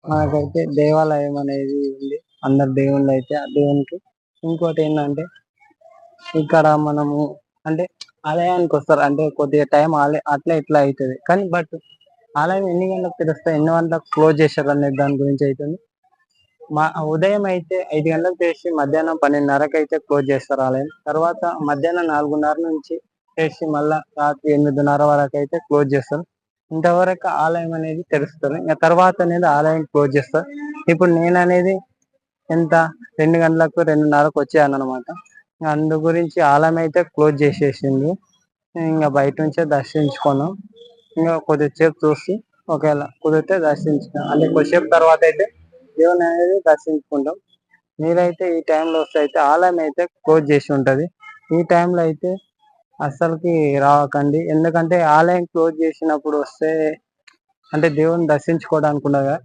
మనకైతే దేవాలయం అనేది ఉంది. అందరు దేవుళ్ళు అయితే ఆ దేవునికి ఇంకోటి ఏంటంటే ఇక్కడ మనము అంటే ఆలయానికి వస్తారు. అంటే కొద్దిగా టైం అట్లా ఇట్లా అవుతుంది కానీ ఆలయం ఎన్ని గంటలకు తెరుస్తారు, ఎన్ని గంటలకు క్లోజ్ చేస్తారు అనే దాని గురించి అవుతుంది. మా ఉదయం అయితే 5 గంటలకు తెరిచి మధ్యాహ్నం 12:30కి అయితే క్లోజ్ చేస్తారు ఆలయం. తర్వాత మధ్యాహ్నం 4:30 నుంచి తెరిచి మళ్ళా రాత్రి 8:30 వరకు అయితే క్లోజ్ చేస్తారు. ఇంతవరకు ఆలయం అనేది తెరుస్తారు. ఇంక తర్వాత అనేది ఆలయం క్లోజ్ చేస్తారు. ఇప్పుడు నేననేది ఎంత 2 గంటలకు 2:30కు వచ్చాననమాట. అందు గురించి ఆలయం అయితే క్లోజ్ చేసేసిండ్రు. ఇంగ బయట నుంచే దర్శించుకున్నాం. ఇంగ కొద్దిసేపు చూసి ఒకవేళ కుదిరితే దర్శించుకున్నాం. అంటే కొద్దిసేపు తర్వాత అయితే దేవుడిననేది దర్శించుకుంటాం. మీరైతే ఈ టైంలో వస్తే అయితే ఆలయం అయితే క్లోజ్ చేసి ఉంటది. ఈ టైంలో అయితే అస్సలకి రాకండి. ఎందుకంటే ఆలయం క్లోజ్ చేసినప్పుడు వస్తే అంటే దేవుడిని దర్శించుకోవడానికి ఉండదు కదా!